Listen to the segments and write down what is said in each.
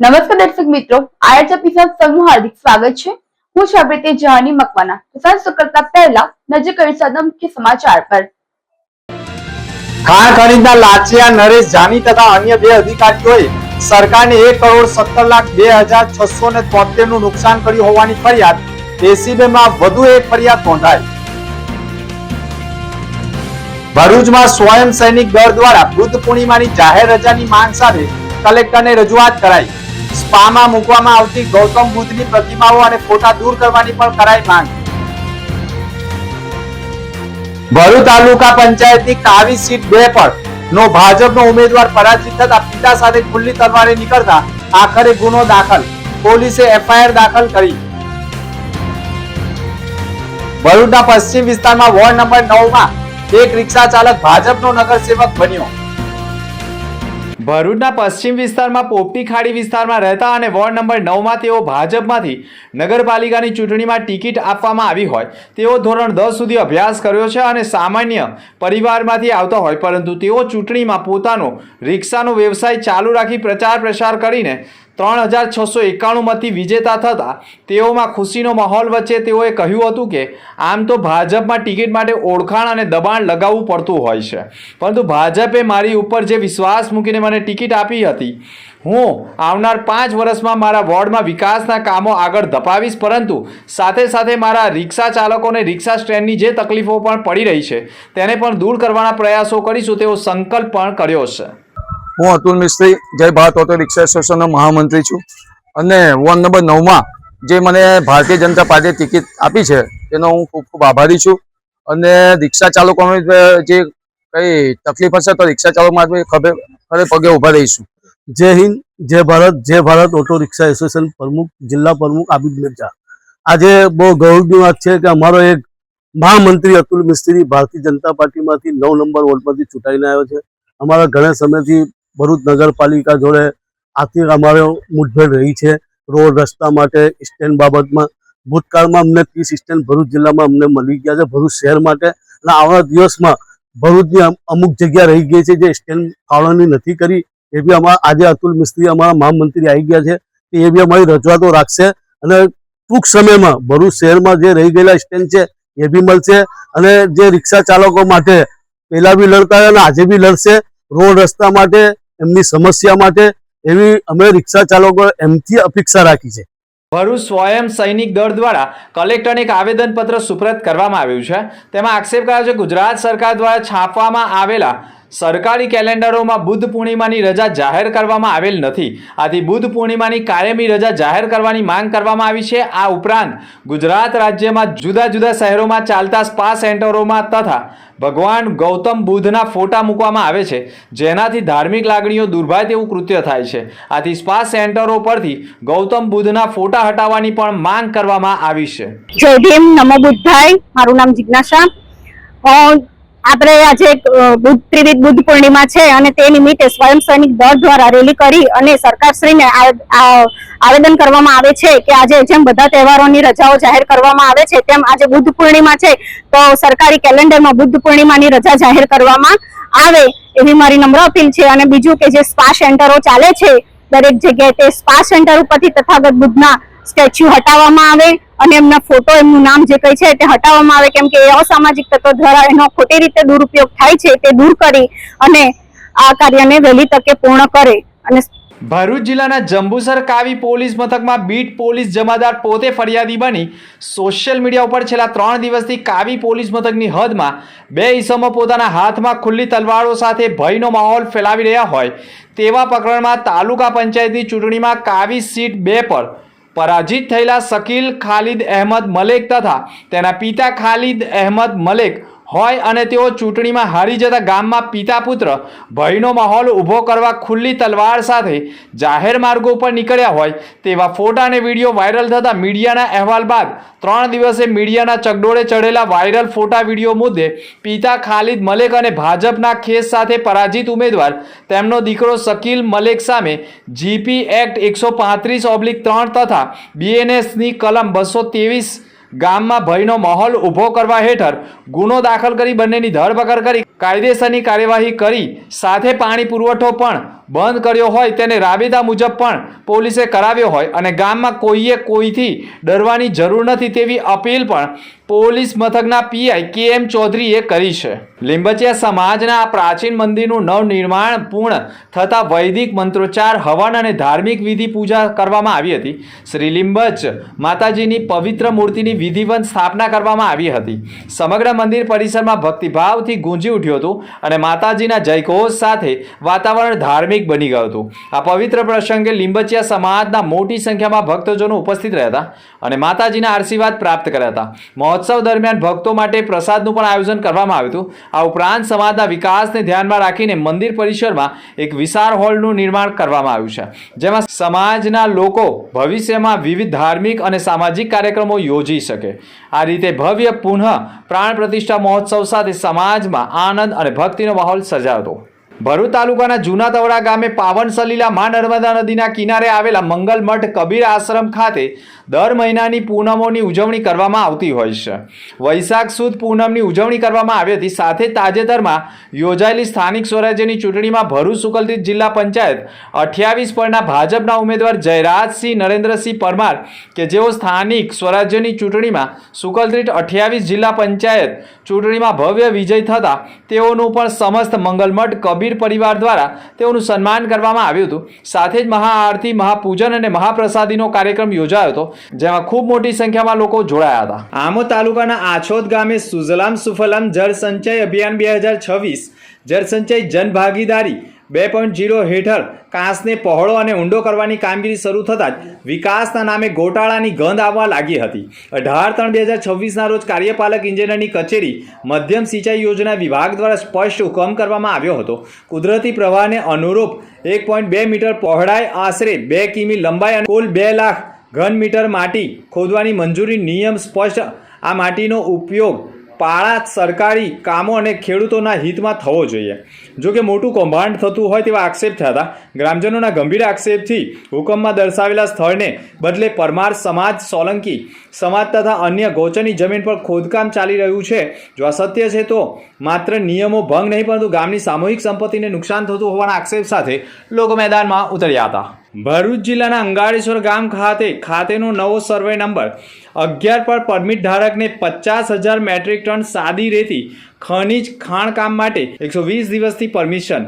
નમસ્કાર દર્શક મિત્રો, આયજ એપિસોડ સૌનું હાર્દિક સ્વાગત છે। હું છું આપણી જહાની મકવાના। સંસ્કૃત કરતા પહેલા નજર કરીશું મુખ્ય સમાચાર પર। ખાણ ખનીજના લાચિયા નરેશ જાની તથા અન્ય બે અધિકારીઓએ સરકારને 1,17,02,673 નું નુકસાન કર્યું હોવાની ફરિયાદ એસીબીમાં વધુ એક ફરિયાદ નોંધાઈ। ભરૂચમાં સ્વયં સૈનિક દળ દ્વારા બુદ્ધ પૂર્ણિમાની જાહેર રજાની માંગ સાથે કલેક્ટરને રજૂઆત કરાઈ। સ્પામાં મૂકવામાં આવતી ગૌતમ બુદ્ધની પ્રતિમાઓ અને ફોટા દૂર કરવાની પણ કરાઈ માંગ। ભરૂચ તાલુકા પંચાયતની કાવી સીટ 2 પર નો ભાજપનો ઉમેદવાર પરાજિત થતા પિતા સાથે ખુલ્લી તલવારે નીકળતા આખરે ગુનો દાખલ, પોલીસે એફઆઈઆર દાખલ કરી। ભરૂચના પશ્ચિમ વિસ્તારમાં વોર્ડ નંબર 9 માં એક રિક્ષા ચાલક ભાજપનો નગરસેવક બન્યો। ભરૂચના પશ્ચિમ વિસ્તારમાં પોપટી ખાડી વિસ્તારમાં રહેતા અને વોર્ડ નંબર 9 માં તેઓ ભાજપમાંથી નગરપાલિકાની ચૂંટણીમાં ટિકિટ આપવામાં આવી હોય। તેઓ ધોરણ 10 સુધી અભ્યાસ કર્યો છે અને સામાન્ય પરિવારમાંથી આવતા હોય, પરંતુ તેઓ ચૂંટણીમાં પોતાનો રિક્ષાનો વ્યવસાય ચાલુ રાખી પ્રચાર પ્રસાર કરીને 3,691 મતથી વિજેતા થતા તેઓમાં ખુશીનો માહોલ વચ્ચે તેઓએ કહ્યું હતું કે આમ તો ભાજપમાં ટિકિટ માટે ઓળખાણ અને દબાણ લગાવવું પડતું હોય છે, પરંતુ ભાજપે મારી ઉપર જે વિશ્વાસ મૂકીને મને ટિકિટ આપી હતી, હું આવનાર 5 વર્ષમાં મારા વોર્ડમાં વિકાસના કામો આગળ ધપાવીશ, પરંતુ સાથે સાથે મારા રિક્ષા ચાલકોને રિક્ષા સ્ટેન્ડની જે તકલીફો પણ પડી રહી છે તેને પણ દૂર કરવાના પ્રયાસો કરીશું તેવો સંકલ્પ પણ કર્યો છે। હું અતુલ મિસ્ત્રી જય ભારત ઓટો રિક્ષા એસોસિએશનનો મહામંત્રી છું અને વોર્ડ નંબર 9 માં જે મને ભારતીય જનતા પાર્ટીએ ટિકિટ આપી છે તેનો હું ખૂબ ખૂબ આભારી છું। અને રિક્ષા ચાલકોને જે કઈ તકલીફ હશે તો રિક્ષા ચાલકો માટે ખરે પગે ઊભા રહીશું। जय हिंद, जय भारत ऑटो रिक्शा एसोसिएशन प्रमुख जिला प्रमुख आबिद मिर्जा। आज बहुत गौरवनी बात है कि अमरो एक महामंत्री अतुल मिस्त्री भारतीय जनता पार्टी में 9 नंबर वोर्ड में चूंटाई आयो है। अमरा घणा समय थी भरूच नगरपालिका जोड़े आर्थिक अमरो मुठभेड़ रही है, रोड रस्ता माटे स्टेन्ड बाबत में। भूतकाल में अमने 30 स्टेन्ड भरूच जिला में अमने मळी गया है भरूच शहर माटे। आवनारा दिवस में भरूच की अमुक जग्या रही गई है जे स्टेन्ड फाळवणी नथी करी। ये भी आज अतुल मिस्त्री अमरा महामंत्री आई गया है, ये भी अमरी रजूआतो राखशे अने टूंक समय में भरूच शहर में जे रही गयेला स्टेन्ड है ये भी मळशे अने जे रिक्शा चालको माटे पहेला भी लड़ता है आज भी लड़शे। रोड रस्ता माटे एमनी समस्या माटे एवी अमे रिक्शा चालको एमथी अपेक्षा राखी छे। ભરૂચ સ્વયં સૈનિક દળ દ્વારા કલેક્ટરને એક આવેદનપત્ર સુપ્રત કરવામાં આવ્યું છે। તેમાં આક્ષેપ કરાયો છે ગુજરાત સરકાર દ્વારા છાપવામાં આવેલા સરકારી કેલેન્ડરોમાં બુદ્ધ પૂર્ણિમાની રજા જાહેર કરવામાં આવેલ નથી, આથી બુદ્ધ પૂર્ણિમાની કાયમી રજા જાહેર કરવાની માંગ કરવામાં આવી છે। આ ઉપરાંત ગુજરાત રાજ્યમાં જુદા જુદા શહેરોમાં ચાલતા સ્પા સેન્ટરોમાં તથા ભગવાન ગૌતમ બુદ્ધના ફોટા મૂકવામાં આવે છે, જેનાથી ધાર્મિક લાગણીઓ દુર્ભાય તેવું કૃત્ય થાય છે, આથી સ્પા સેન્ટરો પરથી ગૌતમ બુદ્ધના ફોટા હટાવવાની પણ માંગ કરવામાં આવી છે। જય ભીમ, નમો બુદ્ધાય। મારું નામ જિજ્ઞાસા। આપણે આજે ત્રિવિધ બુદ્ધ પૂર્ણિમા છે અને તે નિમિત્તે સ્વયં સૈનિક દળ દ્વારા રેલી કરી અને સરકારશ્રીને આવેદન કરવામાં આવે છે કે આજે જેમ બધા તહેવારોની રજાઓ જાહેર કરવામાં આવે છે તેમ આજે બુદ્ધ પૂર્ણિમા છે તો સરકારી કેલેન્ડરમાં બુદ્ધ પૂર્ણિમાની રજા જાહેર કરવામાં આવે એવી મારી નમ્ર અપીલ છે। અને બીજું કે જે સ્પા સેન્ટરો ચાલે છે દરેક જગ્યાએ તે સ્પા સેન્ટર ઉપરથી તથાગત બુદ્ધના સ્ટેચ્યુ હટાવવામાં આવે અને એમના ફોટો એમનું નામ જે કઈ છે તે હટાવવામાં આવે, કેમ કે અસામાજિક તત્વો દ્વારા એનો ખોટી રીતે દુરુપયોગ થાય છે તે દૂર કરી અને આ કાર્યને વહેલી તકે પૂર્ણ કરે। અને ભરૂચ જિલ્લાના જંબુસર કાવી પોલીસ મથકમાં બીટ પોલીસ જમાદાર પોતે ફરિયાદી બની સોશિયલ મીડિયા ઉપર છેલ્લા 3 દિવસથી કાવી પોલીસ મથકની હદમાં 2 ઈસમો પોતાના હાથમાં ખુલ્લી તલવારો સાથે ભયનો માહોલ ફેલાવી રહ્યા હોય તેવા પ્રકરણમાં તાલુકા પંચાયતની ચૂંટણીમાં કાવી સીટ 2 પર પરાજિત થયેલા શકીલ ખાલિદ અહેમદ મલેક તથા તેના પિતા ખાલિદ અહેમદ મલેક હોય અને તેઓ ચૂંટણીમાં હારી જતા ગામમાં પિતા પુત્ર ભયનો માહોલ ઊભો કરવા ખુલ્લી તલવાર સાથે જાહેર માર્ગો ઉપર નીકળ્યા હોય તેવા ફોટા અને વિડીયો વાયરલ થતા મીડિયાના અહેવાલ બાદ 3 દિવસે મીડિયાના ચકડોળે ચઢેલા વાયરલ ફોટા વિડીયો મુદ્દે પિતા ખાલિદ મલેક અને ભાજપના ખેસ સાથે પરાજિત ઉમેદવાર તેમનો દીકરો શકીલ મલેક સામે જીપી એક્ટ 135/3 તથા બીએનએસની કલમ 223 ગામમાં ભયનો માહોલ ઊભો કરવા હેઠળ ગુનો દાખલ કરી બંનેની ધરપકડ કરી કાયદેસરની કાર્યવાહી કરી સાથે પાણી પુરવઠો પણ બંધ કર્યો હોય તેને રાબેતા મુજબ પણ પોલીસે કરાવ્યો હોય અને ગામમાં કોઈએ કોઈથી ડરવાની જરૂર નથી તેવી અપીલ પણ પોલીસ મથકના પીઆઈ કે.એમ. ચૌધરીએ કરી છે. લીંબચિયા સમાજના આ પ્રાચીન મંદિરનું નવનિર્માણ પૂર્ણ થતાં વૈદિક મંત્રોચ્ચાર, હવન અને ધાર્મિક વિધિ પૂજા કરવામાં આવી હતી. શ્રી લીંબચ માતાજીની પવિત્ર મૂર્તિની વિધિવત સ્થાપના કરવામાં આવી હતી. સમગ્ર મંદિર પરિસરમાં ભક્તિભાવથી ગુંજી ઉઠ્યું હતું અને માતાજીના જયઘોષ સાથે વાતાવરણ ધાર્મિક બની ગયું હતું. આ પવિત્ર પ્રસંગે લીંબચિયા સમાજના મોટી સંખ્યામાં ભક્તજનો ઉપસ્થિત રહ્યા હતા અને માતાજીના આશીર્વાદ પ્રાપ્ત કર્યા હતા. મહોત્સવ દરમિયાન ભક્તો માટે પ્રસાદનું પણ આયોજન કરવામાં આવ્યું હતું. આ ઉપરાંત સમાજના વિકાસને ધ્યાનમાં રાખીને મંદિર પરિસરમાં એક વિશાળ હોલનું નિર્માણ કરવામાં આવ્યું છે, જેમાં સમાજના લોકો ભવિષ્યમાં વિવિધ ધાર્મિક અને સામાજિક કાર્યક્રમો યોજી શકે. આ રીતે ભવ્ય પુનઃ પ્રાણ પ્રતિષ્ઠા મહોત્સવ સાથે સમાજમાં આનંદ અને ભક્તિનો માહોલ સર્જાયો હતો. ભરૂચ તાલુકાના જૂના તવડા ગામે પાવન સલીલા મા નર્મદા નદીના કિનારે આવેલા મંગલ મઠ કબીર આશ્રમ ખાતે દર મહિનાની પૂનમોની ઉજવણી કરવામાં આવતી હોય છે. વૈશાખ સુદ પૂનમની ઉજવણી કરવામાં આવી હતી. સાથે તાજેતરમાં યોજાયેલી સ્થાનિક સ્વરાજ્યની ચૂંટણીમાં ભરૂચ સુકલતીર્થ જિલ્લા પંચાયત 28 પરના ભાજપના ઉમેદવાર જયરાજસિંહ નરેન્દ્રસિંહ પરમાર કે જેઓ સ્થાનિક સ્વરાજ્યની ચૂંટણીમાં સુકલતીર્થ 28 જિલ્લા પંચાયત ચૂંટણીમાં ભવ્ય વિજય થતા તેઓનું પણ સમસ્ત મંગલમઠ કબીર પરિવાર દ્વારા તેઓનું સન્માન કરવામાં આવ્યું હતું. સાથે જ મહાઆરતી, મહાપૂજન અને મહાપ્રસાદીનો કાર્યક્રમ યોજાયો હતો, જેમાં ખૂબ મોટી સંખ્યામાં લોકો જોડાયા હતા. આમોદ તાલુકાના આછોદ ગામે સુજલામ સુફલામ જળ સંચય અભિયાન 2026 જળ સંચય જનભાગીદારી 2.0 હેઠળ કાંસને પહોળો અને ઊંડો કરવાની કામગીરી શરૂ થતાં જ વિકાસના નામે ગોટાળાની ગંધ આવવા લાગી હતી. 18/3/2026ના રોજ કાર્યપાલક ઇજનેરની કચેરી મધ્યમ સિંચાઈ યોજના વિભાગ દ્વારા સ્પષ્ટ હુકમ કરવામાં આવ્યો હતો. કુદરતી પ્રવાહને અનુરૂપ 1.2 મીટર પહોળાઈ, આશરે 2 કિમી લંબાઈ અને કુલ 2 લાખ ઘન મીટર માટી ખોદવાની મંજૂરી. નિયમ સ્પષ્ટ. આ માટીનો ઉપયોગ પાળા, સરકારી કામો અને ખેડૂતોના હિતમાં થવો જોઈએ. જો કે મોટું કૌભાંડ થતું હોય તેવા આક્ષેપ થયા હતા. ગ્રામજનોના ગંભીર આક્ષેપથી હુકમમાં દર્શાવેલા સ્થળને બદલે પરમાર સમાજ, સોલંકી સમાજ તથા અન્ય ગોચરની જમીન પર ખોદકામ ચાલી રહ્યું છે. જો આ સત્ય છે તો માત્ર નિયમો ભંગ નહીં પરંતુ ગામની સામૂહિક સંપત્તિને નુકસાન થતું હોવાના આક્ષેપ સાથે લોકો મેદાનમાં ઉતર્યા હતા. ભરૂચ જિલ્લાના અંગાળેશ્વર ગામ ખાતેનો નવો સર્વે નંબર 11 પર પરમિટ ધારકને 50,000 મેટ્રિક ટન સાદી રેતી ખનીજ ખાણકામ માટે 120 દિવસથી પરમિશન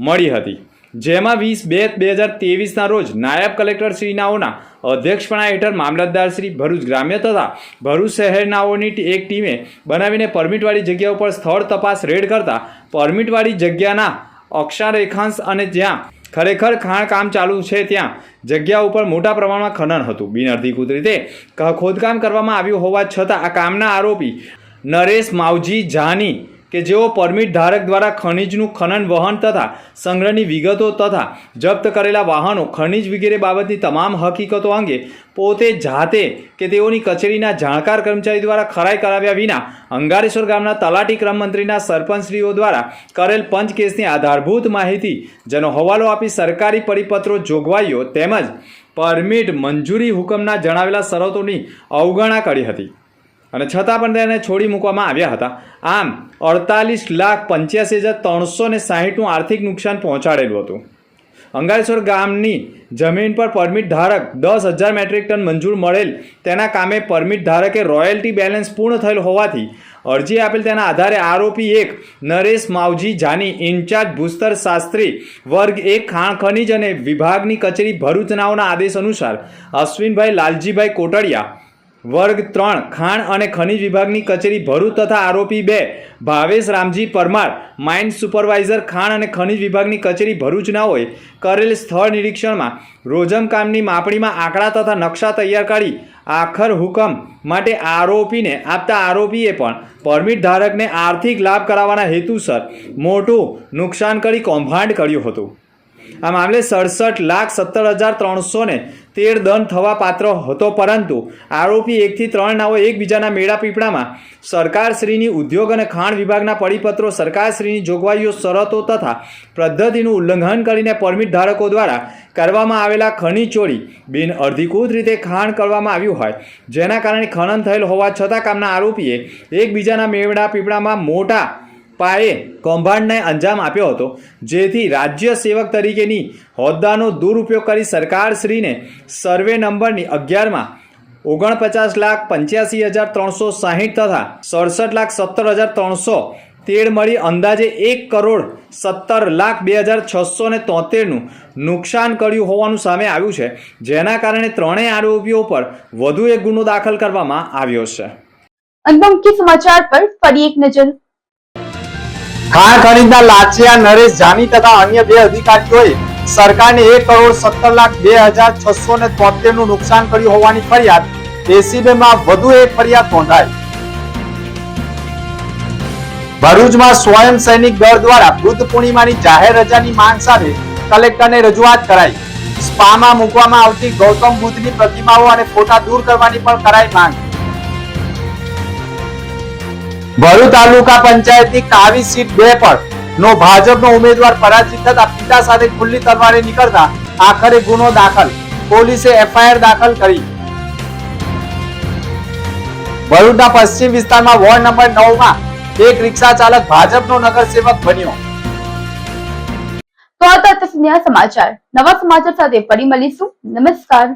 મળી હતી, જેમાં 20/2/2023ના રોજ નાયબ કલેક્ટર શ્રીનાઓના અધ્યક્ષપણા હેઠળ મામલતદાર શ્રી ભરૂચ ગ્રામ્ય તથા ભરૂચ શહેરનાઓની એક ટીમે બનાવીને પરમિટવાળી જગ્યા ઉપર સ્થળ તપાસ રેડ કરતા પરમિટવાળી જગ્યાના અક્ષારેખાંશ અને જ્યાં ખરેખર ખાણકામ ચાલુ છે ત્યાં જગ્યા ઉપર મોટા પ્રમાણમાં ખનન હતું. બિનઅધિકૃત રીતે ખોદકામ કરવામાં આવ્યું હોવા છતાં આ કામના આરોપી નરેશ માવજી જાની કે જેઓ પરમિટ ધારક દ્વારા ખનીજનું ખનન, વહન તથા સંગ્રહની વિગતો તથા જપ્ત કરેલા વાહનો, ખનીજ વગેરે બાબતની તમામ હકીકતો અંગે પોતે જાતે કે તેઓની કચેરીના જાણકાર કર્મચારી દ્વારા ખરાઈ કરાવ્યા વિના અંગારેશ્વર ગામના તલાટી, ક્રમ મંત્રીના સરપંચશ્રીઓ દ્વારા કરેલ પંચ કેસની આધારભૂત માહિતી જેનો હવાલો આપી સરકારી પરિપત્રો, જોગવાઈઓ તેમજ પરમિટ મંજૂરી હુકમના જણાવેલા શરતોની અવગણના કરી હતી અને છતાં પણ તેને છોડી મૂકવામાં આવ્યા હતા. આમ 48,85,360નું આર્થિક નુકસાન પહોંચાડેલું હતું. અંગારેશ્વર ગામની જમીન પર પરમિટ ધારક 10,000 મેટ્રિક ટન મંજૂર મળેલ તેના કામે પરમિટ ધારકે રોયલ્ટી બેલેન્સ પૂર્ણ થયેલ હોવાથી અરજી આપેલ તેના આધારે આરોપી 1 નરેશ માવજી જાની, ઇન્ચાર્જ ભૂસ્તર શાસ્ત્રી, વર્ગ 1 ખાણ ખનીજ અને વિભાગની કચેરી ભરૂચનાઓના આદેશ અનુસાર અશ્વિનભાઈ લાલજીભાઈ કોટડિયા, વર્ગ 3 ખાણ અને ખનીજ વિભાગની કચેરી ભરૂચ તથા આરોપી 2 ભાવેશ રામજી પરમાર, માઇન સુપરવાઇઝર ખાણ અને ખનીજ વિભાગની કચેરી ભરૂચનાઓએ કરેલ સ્થળ નિરીક્ષણમાં રોજમ કામની માપણીમાં આંકડા તથા નકશા તૈયાર કરી આખર હુકમ માટે આરોપીને આપતા આરોપીએ પણ પરમિટ ધારકને આર્થિક લાભ કરાવવાના હેતુસર મોટું નુકસાન કરી કૌભાંડ કર્યું હતું. આ મામલે 67,17,313 દંડ થવા પાત્ર હતો, પરંતુ આરોપી 1 થી 3 નાઓ એકબીજાના મેળા પીપળામાં સરકારશ્રીની ઉદ્યોગ અને ખાણ વિભાગના પરિપત્રો, સરકારશ્રીની જોગવાઈઓ, શરતો તથા પદ્ધતિનું ઉલ્લંઘન કરીને પરમિટ ધારકો દ્વારા કરવામાં આવેલા ખનીજ ચોરી બિન અધિકૃત રીતે ખાણ કરવામાં આવ્યું હોય, જેના કારણે ખનન થયેલ હોવા છતાં કામના આરોપીએ એકબીજાના મેળા પીપળામાં મોટા પાયે કૌભાંડને અંજામ આપ્યો હતો, જેથી રાજ્ય સેવક તરીકેની હોદ્દાનો દુરુપયોગ કરી સરકારશ્રીને સર્વે નંબરની 11માં 49,85,360 તથા 67,17,313 મળી અંદાજે 1,17,02,673નું નુકસાન કર્યું હોવાનું સામે આવ્યું છે, જેના કારણે ત્રણેય આરોપીઓ પર વધુ એક ગુનો દાખલ કરવામાં આવ્યો છે. અંતમાં મુખ્ય સમાચાર પર ફરી એક નજર. ખાણ ખનીજના લાંચિયા નરેશ જાની તથા અન્ય 2 અધિકારીઓએ સરકારને 1,17,02,673 નું નુકસાન કર્યું હોવાની ફરિયાદ એસીબીમાં વધુ એક ફરિયાદ નોંધાઈ. ભરૂચમાં સ્વયં સૈનિક દળ દ્વારા બુદ્ધ પૂર્ણિમાની જાહેર રજાની માંગ સાથે કલેક્ટરને રજૂઆત કરાઈ. સ્પામાં મૂકવામાં આવતી ગૌતમ બુદ્ધની પ્રતિમાઓ અને ફોટા દૂર કરવાની પણ કરાઈ માંગ. ભરૂચ તાલુકા પંચાયતની કાવી સીટ 2 પર નો ભાજપનો ઉમેદવાર પરાજિત થતા પિતા સાથે ખુલ્લી તલવારે નીકળતા આખરે ગુનો દાખલ, પોલીસે એફઆઈઆર દાખલ કરી. ભરૂચના પશ્ચિમ વિસ્તારમાં વોર્ડ નંબર 9માં એક રિક્ષા ચાલક ભાજપનો નગરસેવક બન્યો. તો આ હતા સમાચાર. નવા સમાચાર સાથે ફરી મળીશું. નમસ્કાર.